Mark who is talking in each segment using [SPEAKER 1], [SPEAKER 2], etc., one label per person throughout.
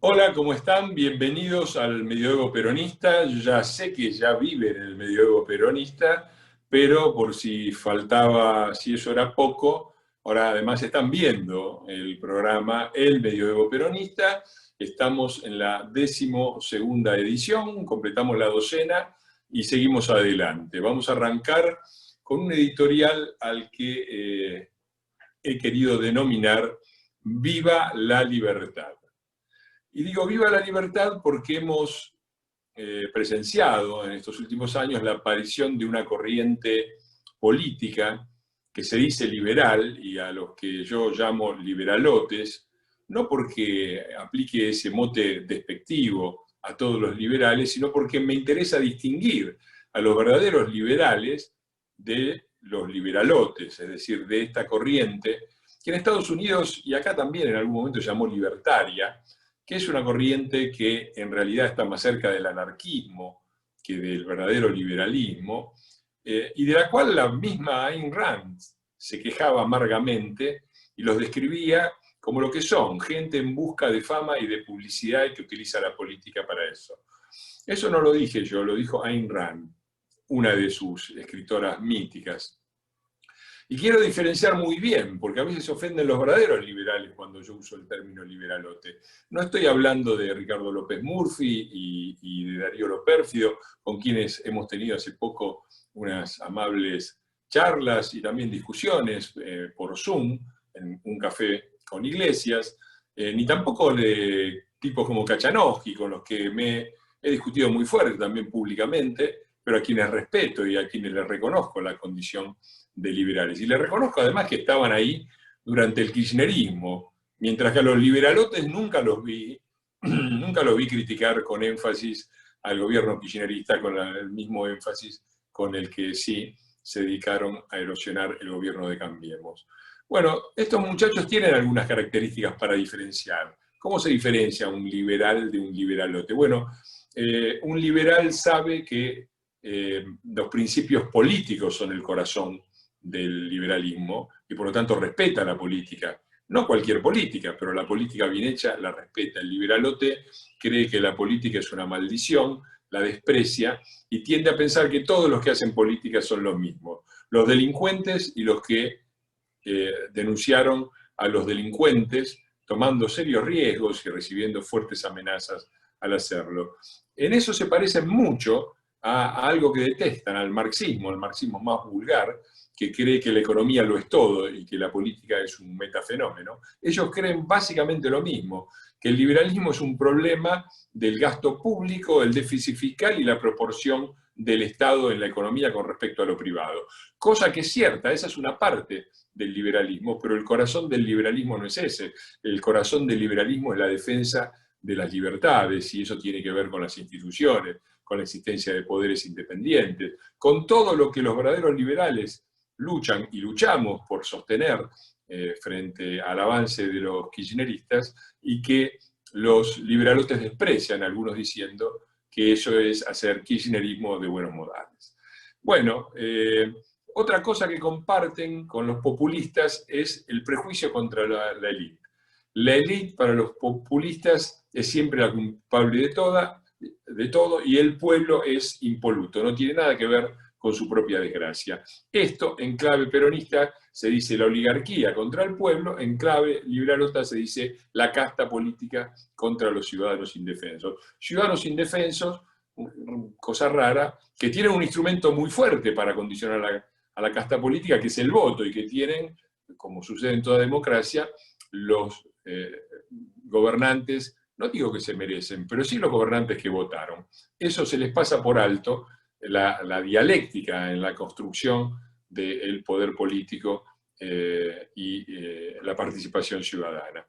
[SPEAKER 1] Hola, ¿cómo están? Bienvenidos al Medioevo Peronista. Yo ya sé que ya viven en el Medioevo Peronista, pero por si faltaba, si eso era poco, ahora además están viendo el programa El Medioevo Peronista. Estamos en la 12ª edición, completamos la docena y seguimos adelante. Vamos a arrancar con un editorial al que he querido denominar Viva la Libertad. Y digo viva la libertad porque hemos presenciado en estos últimos años la aparición de una corriente política que se dice liberal y a los que yo llamo liberalotes, no porque aplique ese mote despectivo a todos los liberales, sino porque me interesa distinguir a los verdaderos liberales de los liberalotes, es decir, de esta corriente que en Estados Unidos y acá también en algún momento se llamó libertaria, que es una corriente que en realidad está más cerca del anarquismo que del verdadero liberalismo, y de la cual la misma Ayn Rand se quejaba amargamente y los describía como lo que son, gente en busca de fama y de publicidad y que utiliza la política para eso. Eso no lo dije yo, lo dijo Ayn Rand, una de sus escritoras míticas. Y quiero diferenciar muy bien, porque a veces se ofenden los verdaderos liberales cuando yo uso el término liberalote. No estoy hablando de Ricardo López Murphy y de Darío Lo Pérfido, con quienes hemos tenido hace poco unas amables charlas y también discusiones por Zoom, en un café con Iglesias, ni tampoco de tipos como Kachanowski, con los que he discutido muy fuerte también públicamente, pero a quienes respeto y a quienes les reconozco la condición de liberales. Y les reconozco además que estaban ahí durante el kirchnerismo, mientras que a los liberalotes nunca los vi, nunca los vi criticar con énfasis al gobierno kirchnerista con el mismo énfasis con el que sí se dedicaron a erosionar el gobierno de Cambiemos. Bueno, estos muchachos tienen algunas características para diferenciar. ¿Cómo se diferencia un liberal de un liberalote? Bueno, un liberal sabe que los principios políticos son el corazón del liberalismo y por lo tanto respeta la política. No cualquier política, pero la política bien hecha la respeta. El liberalote cree que la política es una maldición, la desprecia y tiende a pensar que todos los que hacen política son los mismos. Los delincuentes y los que denunciaron a los delincuentes tomando serios riesgos y recibiendo fuertes amenazas al hacerlo. En eso se parecen mucho a algo que detestan, al marxismo, el marxismo más vulgar, que cree que la economía lo es todo y que la política es un metafenómeno. Ellos creen básicamente lo mismo, que el liberalismo es un problema del gasto público, el déficit fiscal y la proporción del Estado en la economía con respecto a lo privado. Cosa que es cierta, esa es una parte del liberalismo, pero el corazón del liberalismo no es ese. El corazón del liberalismo es la defensa de las libertades, y eso tiene que ver con las instituciones, con la existencia de poderes independientes, con todo lo que los verdaderos liberales luchan y luchamos por sostener frente al avance de los kirchneristas y que los liberalotes desprecian, algunos diciendo que eso es hacer kirchnerismo de buenos modales. Bueno, otra cosa que comparten con los populistas es el prejuicio contra la élite. La élite para los populistas es siempre la culpable de todo y el pueblo es impoluto, no tiene nada que ver con su propia desgracia. Esto, en clave peronista, se dice la oligarquía contra el pueblo, en clave liberalota se dice la casta política contra los ciudadanos indefensos. Ciudadanos indefensos, cosa rara, que tienen un instrumento muy fuerte para condicionar a la casta política, que es el voto, y que tienen, como sucede en toda democracia, los gobernantes, no digo que se merecen, pero sí los gobernantes que votaron. Eso se les pasa por alto, la dialéctica en la construcción del poder político y la participación ciudadana.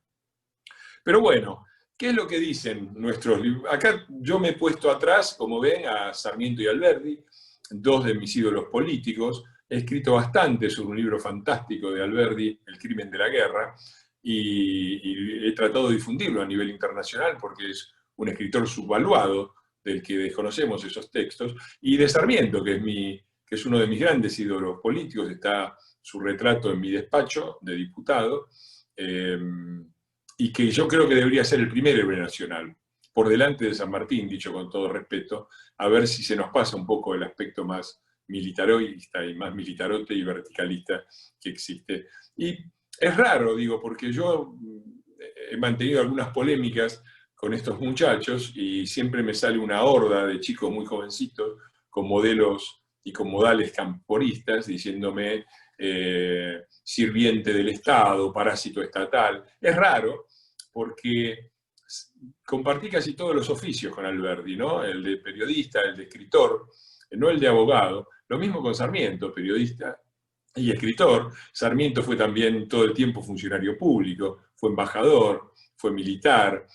[SPEAKER 1] Pero bueno, ¿qué es lo que dicen nuestros libros? Acá yo me he puesto atrás, como ven, a Sarmiento y Alberdi, dos de mis ídolos políticos. He escrito bastante sobre un libro fantástico de Alberdi, El crimen de la guerra, y he tratado de difundirlo a nivel internacional porque es un escritor subvaluado del que desconocemos esos textos, y de Sarmiento, que es uno de mis grandes ídolos políticos, está su retrato en mi despacho de diputado, y que yo creo que debería ser el primer héroe nacional, por delante de San Martín, dicho con todo respeto, a ver si se nos pasa un poco el aspecto más militaroide y más militarote y verticalista que existe. Y es raro, digo, porque yo he mantenido algunas polémicas con estos muchachos y siempre me sale una horda de chicos muy jovencitos con modelos y con modales camporistas diciéndome sirviente del Estado, parásito estatal. Es raro porque compartí casi todos los oficios con Alberdi, ¿no? El de periodista, el de escritor, no el de abogado. Lo mismo con Sarmiento, periodista y escritor. Sarmiento fue también todo el tiempo funcionario público, fue embajador, fue militar,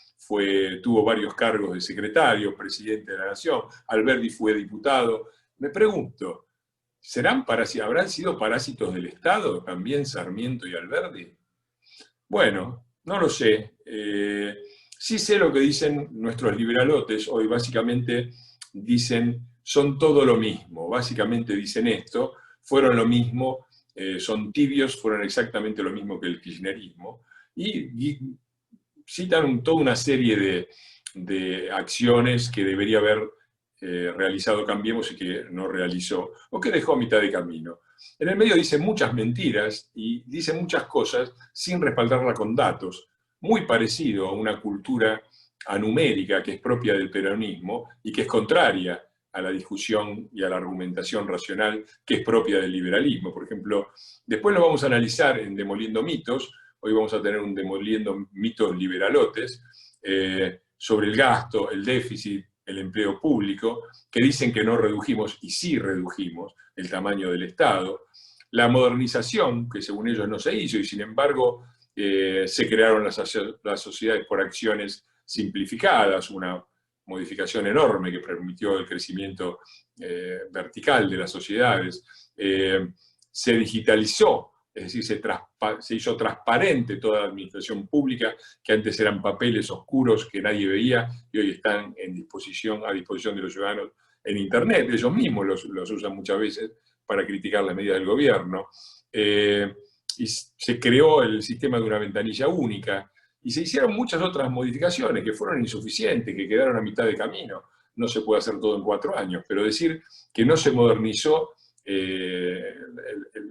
[SPEAKER 1] tuvo varios cargos de secretario, presidente de la Nación. Alberdi fue diputado. Me pregunto, ¿habrán sido parásitos del Estado también Sarmiento y Alberdi? Bueno, no lo sé. Sí sé lo que dicen nuestros liberalotes hoy. Básicamente dicen, son todo lo mismo. Básicamente dicen esto, fueron lo mismo, son tibios, fueron exactamente lo mismo que el kirchnerismo. Y citan toda una serie de acciones que debería haber realizado Cambiemos y que no realizó, o que dejó a mitad de camino. En el medio dice muchas mentiras y dice muchas cosas sin respaldarla con datos, muy parecido a una cultura anumérica que es propia del peronismo y que es contraria a la discusión y a la argumentación racional que es propia del liberalismo. Por ejemplo, después lo vamos a analizar en Demoliendo Mitos. Hoy vamos a tener un Demoliendo Mitos liberalotes sobre el gasto, el déficit, el empleo público, que dicen que no redujimos, y sí redujimos, el tamaño del Estado, la modernización, que según ellos no se hizo, y sin embargo se crearon las sociedades por acciones simplificadas, una modificación enorme que permitió el crecimiento vertical de las sociedades, se digitalizó, es decir, se hizo transparente toda la administración pública, que antes eran papeles oscuros que nadie veía y hoy están a disposición de los ciudadanos en Internet. Ellos mismos los usan muchas veces para criticar las medidas del gobierno. Y se creó el sistema de una ventanilla única y se hicieron muchas otras modificaciones que fueron insuficientes, que quedaron a mitad de camino. No se puede hacer todo en 4 años, pero decir que no se modernizó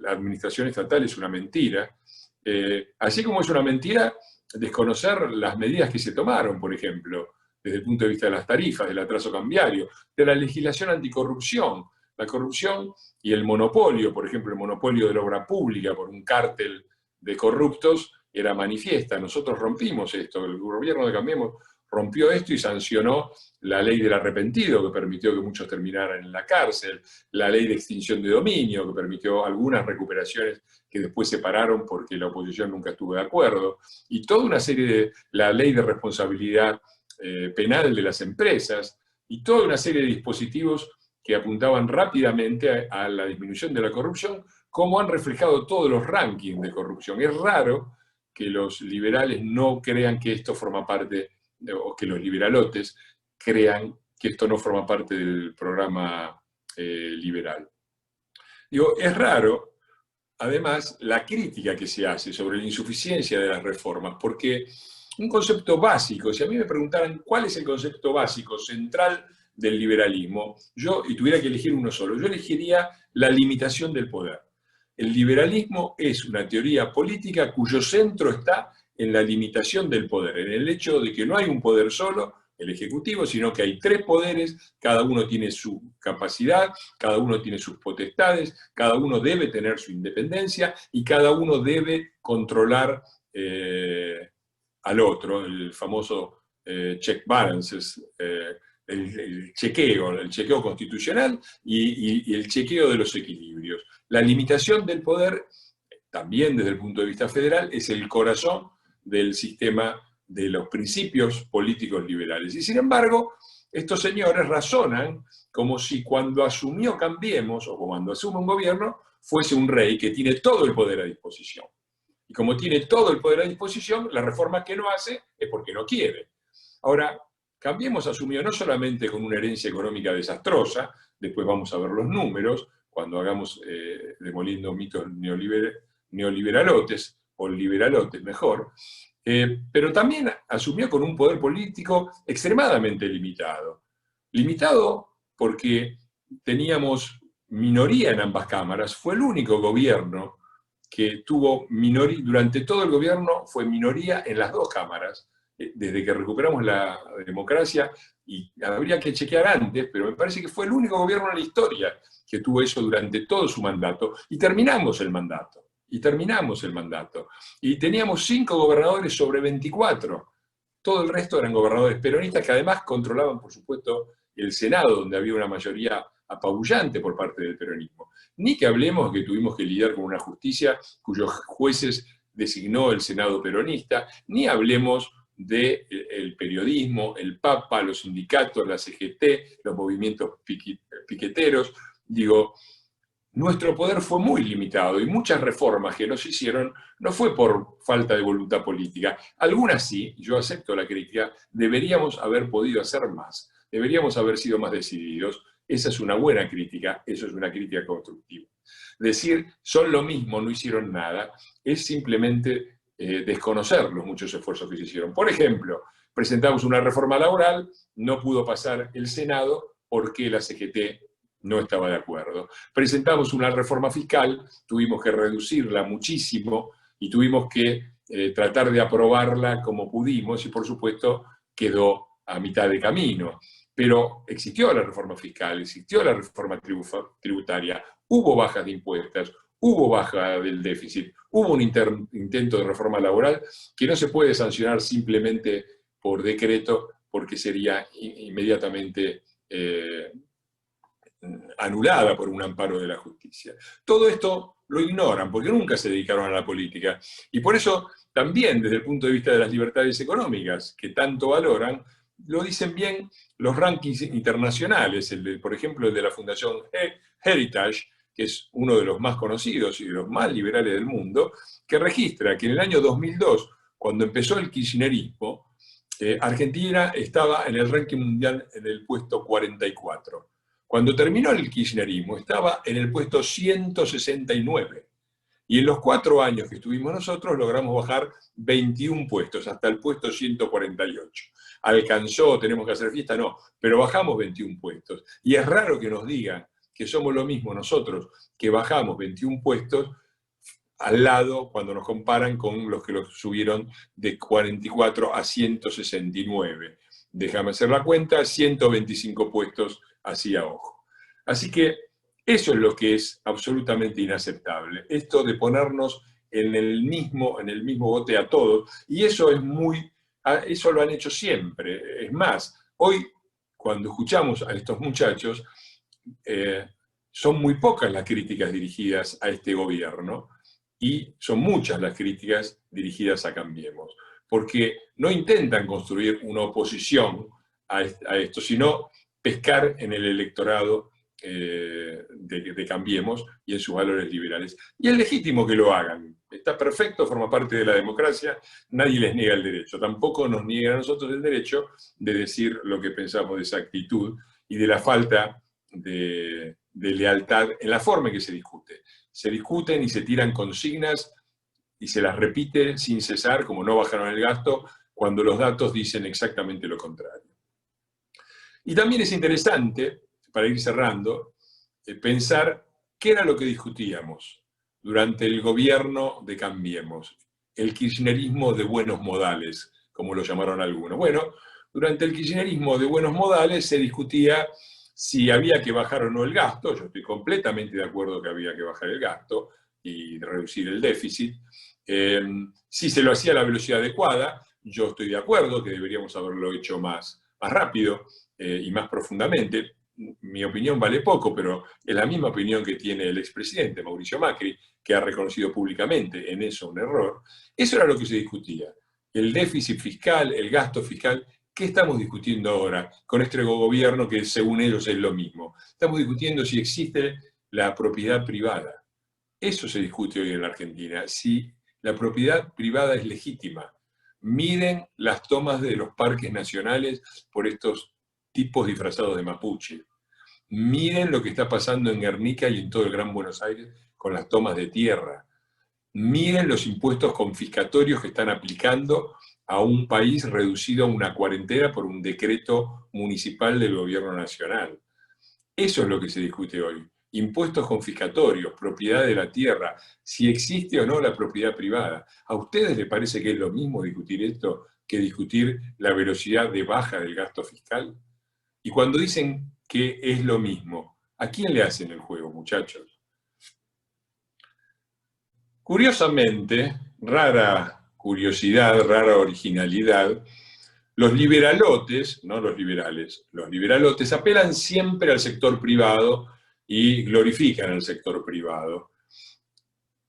[SPEAKER 1] la administración estatal es una mentira. Así como es una mentira desconocer las medidas que se tomaron, por ejemplo, desde el punto de vista de las tarifas, del atraso cambiario, de la legislación anticorrupción. La corrupción y el monopolio, por ejemplo, el monopolio de la obra pública por un cártel de corruptos, era manifiesta. Nosotros rompimos esto, el gobierno de Cambiemos rompió esto y sancionó la ley del arrepentido, que permitió que muchos terminaran en la cárcel, la ley de extinción de dominio, que permitió algunas recuperaciones que después se pararon porque la oposición nunca estuvo de acuerdo, y toda una serie la ley de responsabilidad penal de las empresas, y toda una serie de dispositivos que apuntaban rápidamente a la disminución de la corrupción, como han reflejado todos los rankings de corrupción. Es raro que los liberales no crean que esto forma parte, o que los liberalotes crean que esto no forma parte del programa liberal. Digo, es raro, además, la crítica que se hace sobre la insuficiencia de las reformas, porque un concepto básico, si a mí me preguntaran cuál es el concepto básico, central del liberalismo, y tuviera que elegir uno solo, yo elegiría la limitación del poder. El liberalismo es una teoría política cuyo centro está en la limitación del poder, en el hecho de que no hay un poder solo, el Ejecutivo, sino que hay 3 poderes, cada uno tiene su capacidad, cada uno tiene sus potestades, cada uno debe tener su independencia y cada uno debe controlar al otro, el famoso check balances, el chequeo constitucional y el chequeo de los equilibrios. La limitación del poder, también desde el punto de vista federal, es el corazón del sistema de los principios políticos liberales. Y sin embargo, estos señores razonan como si cuando asumió Cambiemos, o cuando asume un gobierno, fuese un rey que tiene todo el poder a disposición. Y como tiene todo el poder a disposición, la reforma que no hace es porque no quiere. Ahora, Cambiemos asumió no solamente con una herencia económica desastrosa, después vamos a ver los números, cuando hagamos Demoliendo Mitos neoliberalotes, o liberalotes mejor, Pero también asumió con un poder político extremadamente limitado. Limitado porque teníamos minoría en ambas cámaras. Fue el único gobierno que tuvo minoría, durante todo el gobierno fue minoría en las dos cámaras, desde que recuperamos la democracia, y habría que chequear antes, pero me parece que fue el único gobierno en la historia que tuvo eso durante todo su mandato, y terminamos el mandato. Y teníamos 5 gobernadores sobre 24. Todo el resto eran gobernadores peronistas que además controlaban, por supuesto, el Senado, donde había una mayoría apabullante por parte del peronismo. Ni que hablemos que tuvimos que lidiar con una justicia cuyos jueces designó el Senado peronista, ni hablemos del periodismo, el Papa, los sindicatos, la CGT, los movimientos piqueteros. Digo, nuestro poder fue muy limitado y muchas reformas que nos hicieron no fue por falta de voluntad política. Algunas sí, yo acepto la crítica, deberíamos haber podido hacer más, deberíamos haber sido más decididos. Esa es una buena crítica, eso es una crítica constructiva. Decir, son lo mismo, no hicieron nada, es simplemente desconocer los muchos esfuerzos que se hicieron. Por ejemplo, presentamos una reforma laboral, no pudo pasar el Senado porque la CGT no estaba de acuerdo. Presentamos una reforma fiscal, tuvimos que reducirla muchísimo y tuvimos que tratar de aprobarla como pudimos y por supuesto quedó a mitad de camino. Pero existió la reforma fiscal, existió la reforma tributaria, hubo bajas de impuestos, hubo baja del déficit, hubo un intento de reforma laboral que no se puede sancionar simplemente por decreto porque sería inmediatamente anulada por un amparo de la justicia. Todo esto lo ignoran porque nunca se dedicaron a la política. Y por eso también desde el punto de vista de las libertades económicas, que tanto valoran, lo dicen bien los rankings internacionales, por ejemplo el de la Fundación Heritage, que es uno de los más conocidos y de los más liberales del mundo, que registra que en el año 2002, cuando empezó el kirchnerismo, Argentina estaba en el ranking mundial en el puesto 44. Cuando terminó el kirchnerismo estaba en el puesto 169. Y en los 4 años que estuvimos nosotros logramos bajar 21 puestos, hasta el puesto 148. ¿Alcanzó, tenemos que hacer fiesta? No, pero bajamos 21 puestos. Y es raro que nos digan que somos lo mismo nosotros, que bajamos 21 puestos al lado cuando nos comparan con los que los subieron de 44 a 169. Déjame hacer la cuenta, 125 puestos hacia ojo. Así que eso es lo que es absolutamente inaceptable. Esto de ponernos en el mismo bote a todos, y eso eso lo han hecho siempre. Es más, hoy cuando escuchamos a estos muchachos, son muy pocas las críticas dirigidas a este gobierno y son muchas las críticas dirigidas a Cambiemos, porque no intentan construir una oposición a esto, sino pescar en el electorado de Cambiemos y en sus valores liberales. Y es legítimo que lo hagan. Está perfecto, forma parte de la democracia, nadie les niega el derecho. Tampoco nos niegan a nosotros el derecho de decir lo que pensamos de esa actitud y de la falta de lealtad en la forma en que se discute. Se discuten y se tiran consignas y se las repite sin cesar, como no bajaron el gasto, cuando los datos dicen exactamente lo contrario. Y también es interesante, para ir cerrando, pensar qué era lo que discutíamos durante el gobierno de Cambiemos, el kirchnerismo de buenos modales, como lo llamaron algunos. Bueno, durante el kirchnerismo de buenos modales se discutía si había que bajar o no el gasto. Yo estoy completamente de acuerdo que había que bajar el gasto y reducir el déficit. Si se lo hacía a la velocidad adecuada, yo estoy de acuerdo que deberíamos haberlo hecho más rápido y más profundamente. Mi opinión vale poco, pero es la misma opinión que tiene el expresidente Mauricio Macri, que ha reconocido públicamente en eso un error. Eso era lo que se discutía. El déficit fiscal, el gasto fiscal. ¿Qué estamos discutiendo ahora con este gobierno que según ellos es lo mismo? Estamos discutiendo si existe la propiedad privada. Eso se discute hoy en la Argentina, si la propiedad privada es legítima. Miren las tomas de los parques nacionales por estos tipos disfrazados de mapuche. Miren lo que está pasando en Guernica y en todo el Gran Buenos Aires con las tomas de tierra. Miren los impuestos confiscatorios que están aplicando a un país reducido a una cuarentena por un decreto municipal del gobierno nacional. Eso es lo que se discute hoy. Impuestos confiscatorios, propiedad de la tierra, si existe o no la propiedad privada. ¿A ustedes les parece que es lo mismo discutir esto que discutir la velocidad de baja del gasto fiscal? Y cuando dicen que es lo mismo, ¿a quién le hacen el juego, muchachos? Curiosamente, rara curiosidad, rara originalidad, los liberalotes, no los liberales, los liberalotes apelan siempre al sector privado y glorifican al sector privado.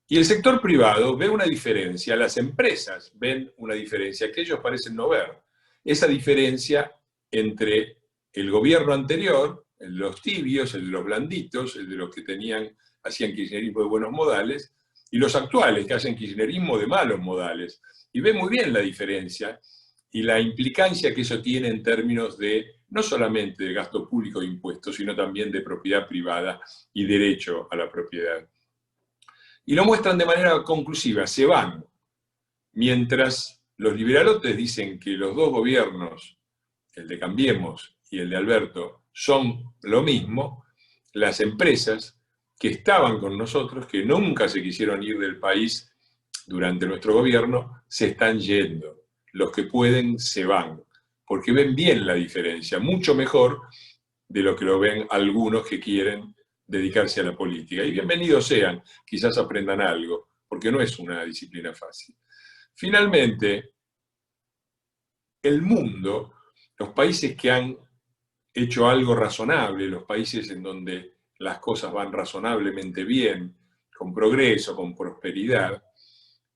[SPEAKER 1] Y el sector privado ve una diferencia, las empresas ven una diferencia que ellos parecen no ver. Esa diferencia entre el gobierno anterior, el de los tibios, el de los blanditos, el de los que hacían kirchnerismo de buenos modales, y los actuales que hacen kirchnerismo de malos modales. Y ve muy bien la diferencia y la implicancia que eso tiene en términos de no solamente de gasto público e impuestos, sino también de propiedad privada y derecho a la propiedad. Y lo muestran de manera conclusiva, se van. Mientras los liberalotes dicen que los dos gobiernos, el de Cambiemos y el de Alberto, son lo mismo, las empresas que estaban con nosotros, que nunca se quisieron ir del país durante nuestro gobierno, se están yendo. Los que pueden se van, porque ven bien la diferencia, mucho mejor de lo que lo ven algunos que quieren dedicarse a la política. Y bienvenidos sean, quizás aprendan algo, porque no es una disciplina fácil. Finalmente, el mundo, los países que han hecho algo razonable, los países en donde las cosas van razonablemente bien, con progreso, con prosperidad,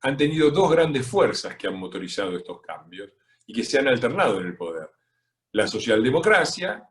[SPEAKER 1] han tenido dos grandes fuerzas que han motorizado estos cambios y que se han alternado en el poder. La socialdemocracia,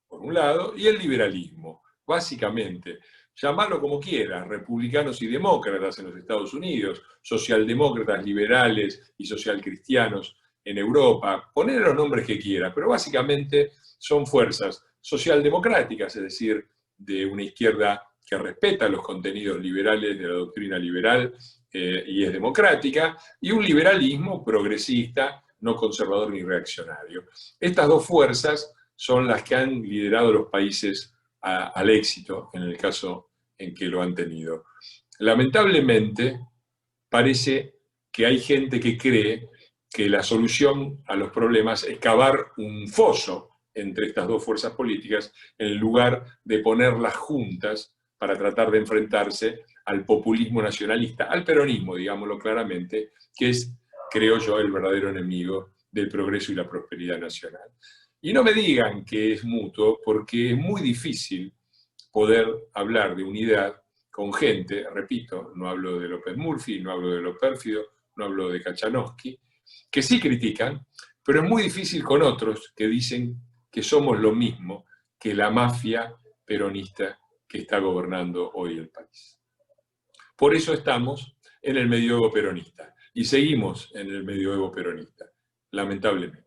[SPEAKER 1] por un lado, y el liberalismo. Básicamente, llamarlo como quieras, republicanos y demócratas en los Estados Unidos, socialdemócratas, liberales y socialcristianos en Europa, poner los nombres que quieras, pero básicamente son fuerzas socialdemocráticas, es decir, de una izquierda que respeta los contenidos liberales de la doctrina liberal y es democrática, y un liberalismo progresista, no conservador ni reaccionario. Estas dos fuerzas son las que han liderado los países al éxito, en el caso en que lo han tenido. Lamentablemente, parece que hay gente que cree que la solución a los problemas es cavar un foso entre estas dos fuerzas políticas en lugar de ponerlas juntas para tratar de enfrentarse al populismo nacionalista, al peronismo, digámoslo claramente, que es, creo yo, el verdadero enemigo del progreso y la prosperidad nacional. Y no me digan que es mutuo, porque es muy difícil poder hablar de unidad con gente, repito, no hablo de López Murphy, no hablo de Lo Pérfido, no hablo de Kachanowski, que sí critican, pero es muy difícil con otros que dicen que somos lo mismo que la mafia peronista que está gobernando hoy el país. Por eso estamos en el medioevo peronista y seguimos en el medioevo peronista, lamentablemente.